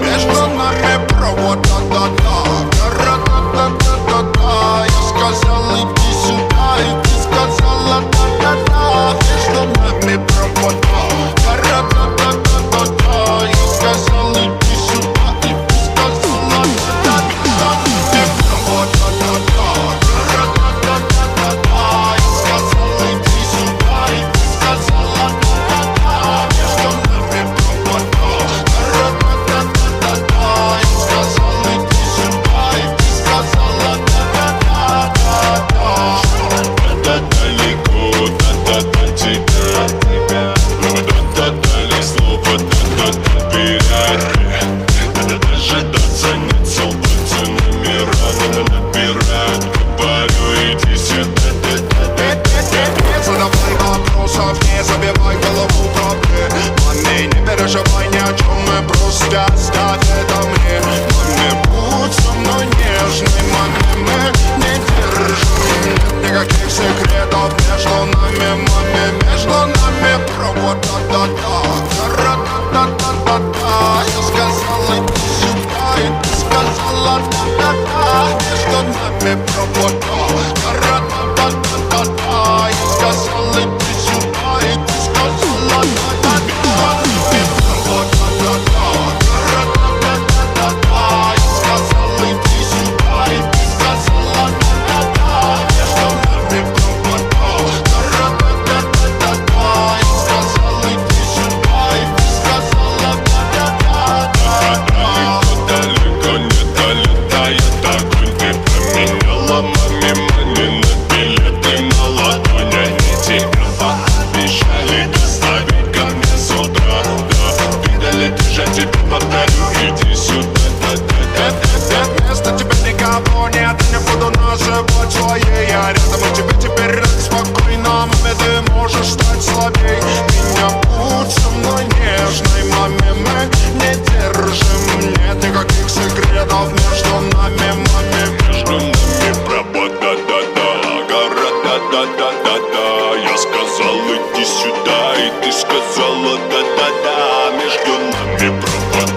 Между нами провод, да-да-да, ра-да-да-да-да-да. Я сказал иди сюда, и ты сказала да-да-да. Между нами провод, ра-да-да-да-да-да. Я сказал иди сюда, и ты сказала да-да-да. Провод, да-да-да, ра-да-да-да-да-да. Я сказал иди сюда, и ты сказала да-да-да. Между нами провод, не забивай голову проблемами. Не переживай ни о чем, мы просто оставь это мне. Маме, будь со мной нежной, маме, мы не держим. Нет никаких секретов между нами, маме. Между нами провод, да-да-да, ра-да-да-да-да-да. Я сказал иди сюда, и ты сказала да-да-да. Между нами провод, ра-да-да-да-да-да. Я сказал иди сюда, и ты сказала да-да-да. Провод, да-да-да, ра-да-да-да-да-да. Я сказал иди сюда, и ты сказала да-да-да. Между нами провод, ра-да-да-да-да-да. Я сказал иди сюда, и ты сказала да-да-да. Далеко не долетает огонь, ты поменяла маме мани на билеты на ладонь. Они тебя пообещали доставить ко мне с утра. Да, видали, ты же тебе повторю, иди сюда, да-да-да-да. Вместо тебя никого нет, я не буду называть своей. Я рядом, и тебе теперь рад спокойно. Маме, ты можешь стать слабей. Меня будь со мной нежной, маме, мы не держим. Нет никаких секретов между нами, маме. Между нами провод, да-да-да, гора, да-да-да-да-да. Я сказал иди сюда, и ты сказала да-да-да. Между нами провод,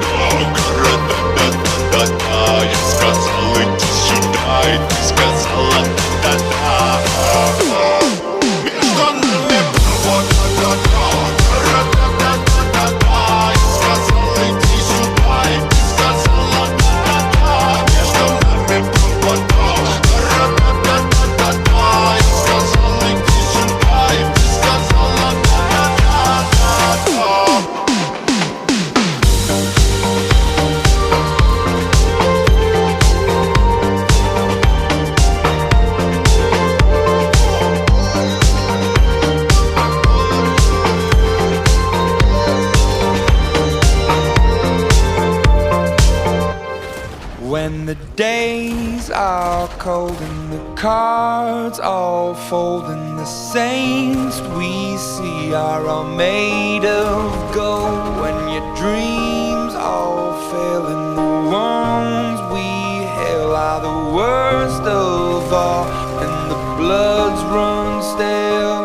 гора, да-да-да-да-да. Я сказал иди сюда, и ты сказала да-да-да. Между нами провод, да-да-да, ра-да-да-да-да-да. Я сказал иди сюда, и ты сказала да-да-да. Между нами провод, ра-да-да-да-да-да. Я сказал иди сюда, и ты сказала да-да-да-да-да. When the days are cold and the cards all fold and the saints we see are all made of gold, when your dreams all fail and the ones we hail are the worst of all and the bloods run stale,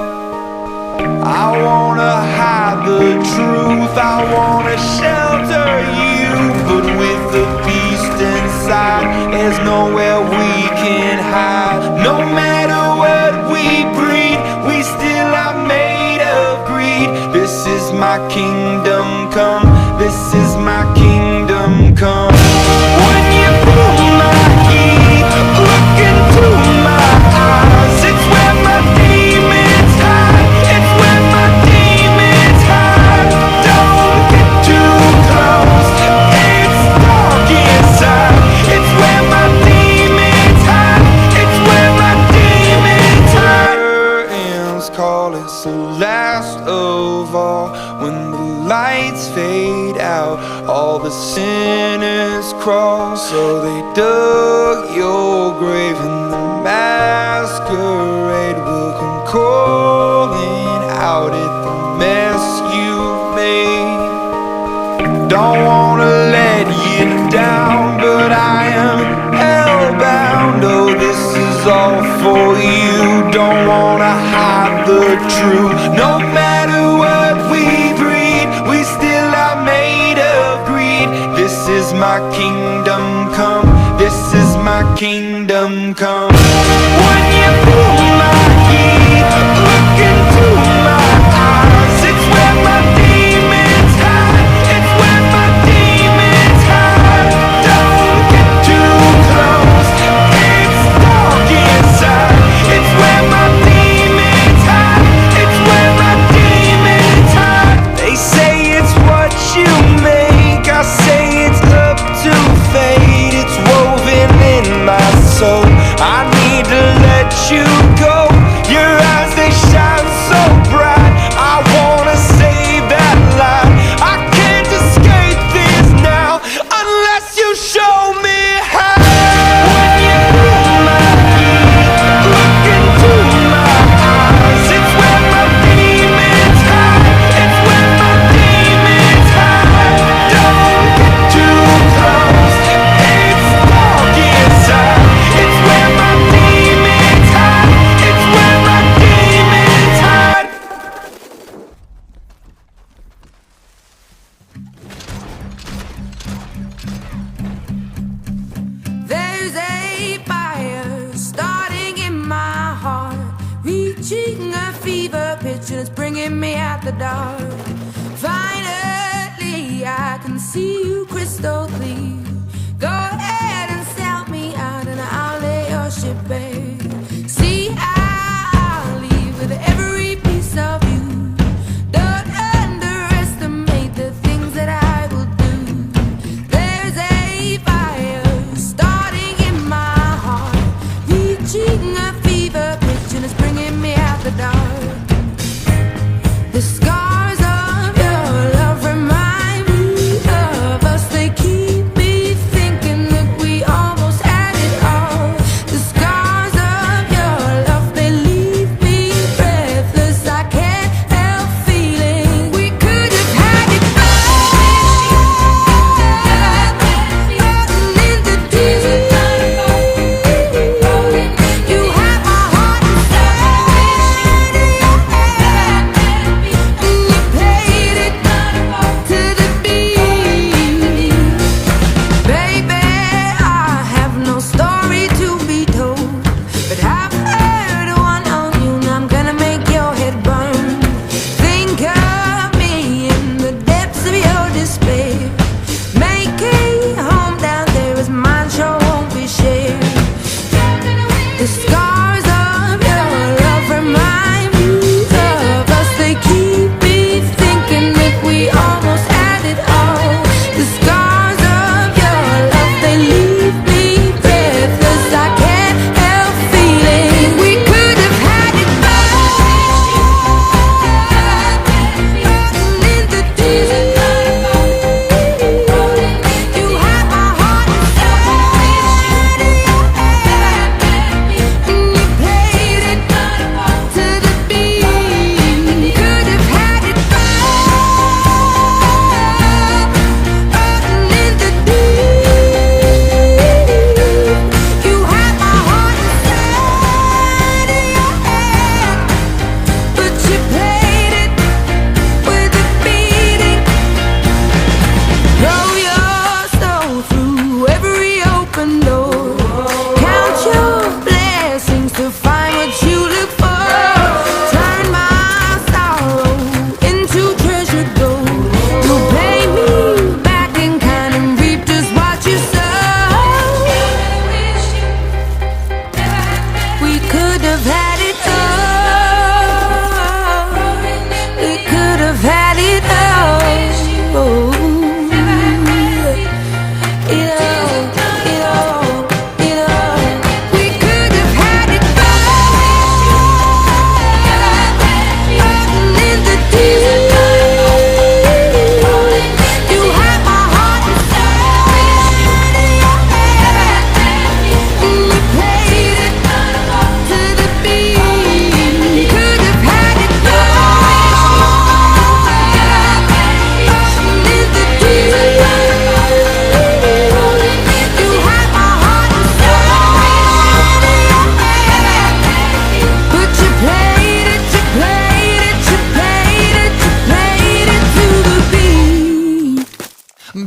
I wanna hide the truth, I wanna shelter you, but with the beast inside, there's nowhere we can hide. No matter what we breed, we still are made of greed. This is my kingdom come, this is my kingdom come. When you pull my key, look into my eyes, it's where my demons hide, it's where my demons hide. Don't get too close, it's dark inside, it's where my demons hide, it's where my demons hide. Curtains call, it's the last of all. When the lights fade out, all the sinners crawl. So they dug your grave and the masquerade will come calling out at the mess you've made. Don't wanna let you down, but I am hellbound. Oh, this is all for you. Don't wanna hide the truth. No matter what we breed, we still are made of is my kingdom come. This is my kingdom come. When you feel my heat, look into my eyes. It's where my demons hide. It's where my demons hide. Don't get too close. It's dark inside. It's where my demons hide. It's where my demons hide. They say it's what you make. I say it's up to fate. It's woven in my soul. I need to let you go. Your eyes, they shine so bright. I wanna save that light. I can't escape this now unless you show me how. When you feel my heat, look into my eyes. It's where my demons hide. It's where my demons hide. Don't get too close. It's dark inside. It's where my demons hide. It's where my demons hide. There's a fire starting in my heart, reaching a fever pitch and it's bringing me out the dark. Finally, I can see you crystal clear. Go ahead and sell me out and I'll lay your ship bare. See, I'll leave with every piece of you. Don't underestimate the things that I will do. There's a fire starting in my heart, reaching a fever pitch and it's bringing me out the dark. The scars of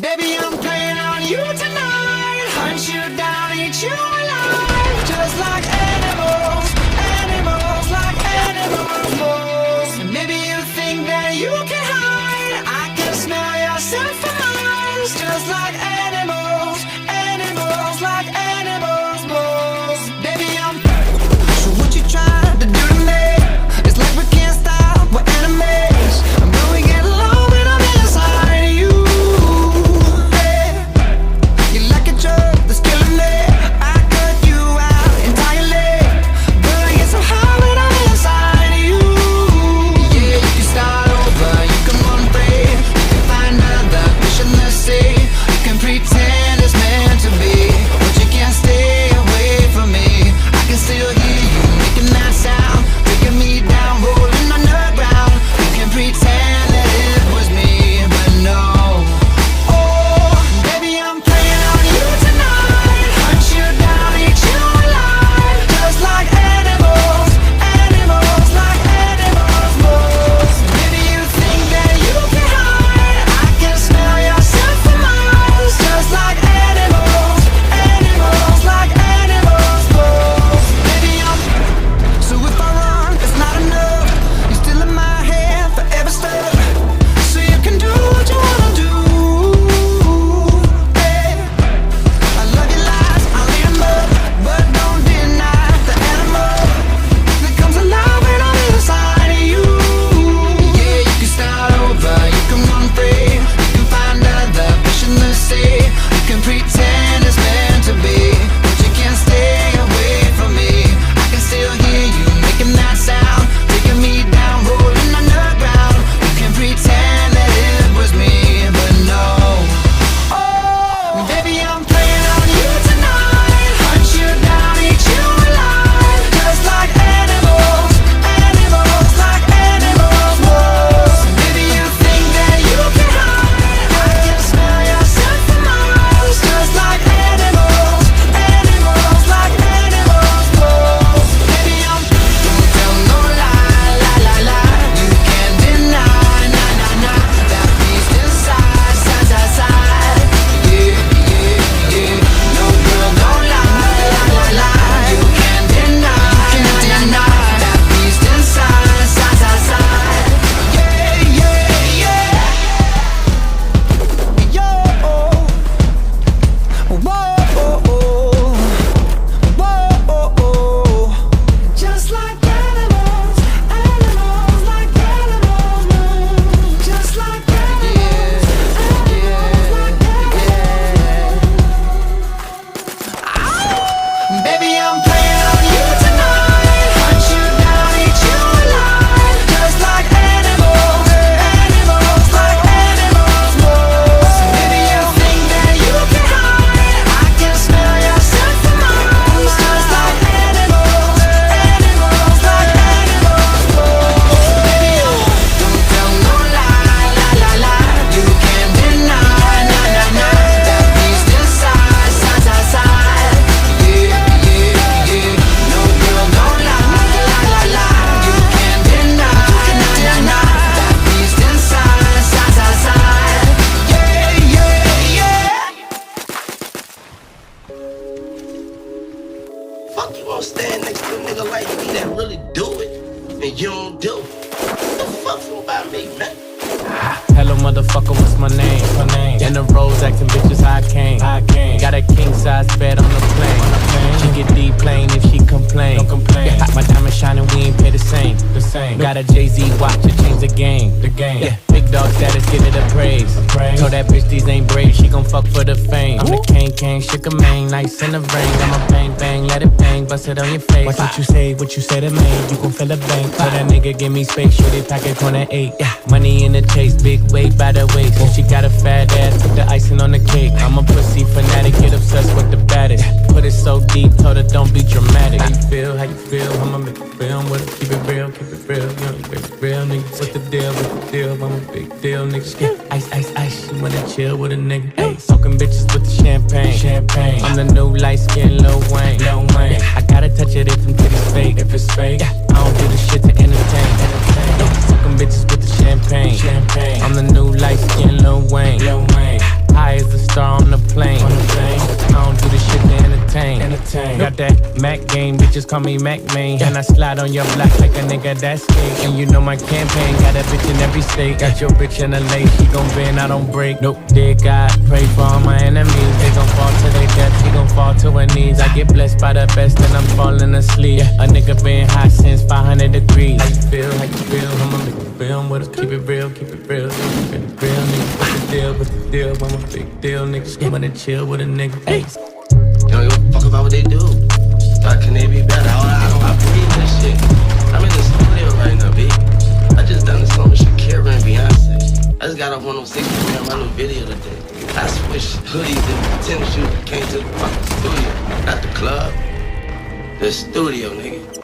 Baby, I'm playing on you tonight. Hunt you down, eat you alive. Just like animals, animals, like animals. And maybe you think that you can hide. I can smell yourself for miles. Just like animals, animals, like animals. Baby, I'm. So what you trying to do to me? It's like we can't stop, we're enemies. But we get along when I'm inside of you. You're like a drug that's killing me. I cut you out entirely, but I get so high when I'm inside of you. Yeah, you can start over, you can run free, you can find another fish in the sea. You can pretend it's meant to be, but you can't stay away from me. I can still hear you making that sound, taking me down, rolling on the ground. You can pretend that it was me, but no. Oh, baby, I'm playing on you tonight. Hunt you down, eat you alive. Just like animals, animals, like animals. Maybe you think that you can hide. I can smell yourself for miles. Just like animals, animals, like animals. Baby, I'm. So if I run, it's not enough. You're still in my head, forever stuck. So you can do what you wanna do. Hey, I love your lies, I'll eat 'em up, but don't deny the animal that comes alive when I'm inside of you. Yeah, you can start over, you can run free, you can find other fish in the sea. You can pretend it's meant to be, but you can't stay away from me. I can still hear you making that sound, taking me down, rolling on the ground. You can pretend that it was me, but no. Oh, baby, I'm playing on you tonight. Hunt you down, eat you alive. Just like animals, animals, like animals. Maybe you think that you can hide. I can smell yourself for miles. Just like animals, animals, like animals. Baby, I'm. Don't tell no lie, lie, lie, lie. You can't deny, nah, nah, nah. That beast inside, side, side, side. Yeah, yeah, yeah. No girl, don't lie, lie, lie, lie. You can't deny, nah, nah, nah. That beast inside, side, side, side. Yeah, yeah, yeah. Yo, whoa. Just like animals, animals, like animals. Just like animals, animals, like animals. Baby, I'm playing on you tonight. Hunt you down, eat you alive. Just like animals, animals, like animals. Maybe you think that you can hide. I can smell yourself for miles. Just like animals, animals, like animals. Baby, don't tell no lie, lie, lie, lie. You can't deny, nah, nah, nah. That beast inside, side, side, side. Yeah, yeah, yeah. No girl, don't lie, lie, lie, lie. You can't deny, nah, nah, nah. That beast inside, side, side, side. Yeah, yeah, yeah. Fuck you gonna stand next to a nigga like me that really do it, and you don't do it. What the fuck about me, man? Hello, motherfucker, what's my name? In the roads, acting bitches, how I came. Got a king size bed on the plane. She get deep plain if she complain. Don't complain. Yeah, my diamond shining, we ain't pay the same. Got a Jay-Z watch to change the game. Yeah, big dog status, give it a praise. Told that bitch these ain't braids, she gon' fuck for the fame. I'm the king, shook a mane, nice in the rain. I'm a bang, let it bang, bust it on your face. Watch what you say to me, you gon' feel the bang. Tell that nigga give me space, shoot it, pack it corner 8. Yeah, money in the chase, big weight by the waist. She got a fat ass, put the icing on the cake. I'm a pussy fanatic, get obsessed with the baddest. Put it so deep, told her don't be dramatic. How you feel, I'ma make you feel with it. Keep it real, you know, real niggas. What's the deal, I'm a big deal, niggas. Yeah, ice, you wanna chill with a nigga. Hey, soaking bitches with the champagne. I'm the new light skin Lil Wayne. Yeah, I gotta touch it if them titties fake. If it's fake, yeah, I don't do the shit to entertain. Soaking bitches with the champagne. I'm the new light skin Lil Wayne. High got that Mac game, bitches call me Mac main. And I slide on your block like a nigga that's skate. And you know my campaign got a bitch in every state. Got your bitch in LA, she gon' bend, I don't break. Nope, dear God, pray for all my enemies. They gon' fall to their death, he gon' fall to her knees. I get blessed by the best and I'm falling asleep. A nigga been hot since 500 degrees. How you feel, how you feel? I'ma make a film with us. Keep it real, keep it real. Keep it real, nigga. What's the deal, what's the deal? I'm a big deal, nigga. Come on and chill with a nigga. Hey. You don't give a fuck about what they do. Can they be better? I breathe this shit. I'm in the studio right now, B. I just done this song with Shakira and Beyonce. I just got off 106 and my new video today. I switched hoodies and tennis shoes and came to the fucking studio. Not the club. The studio, nigga.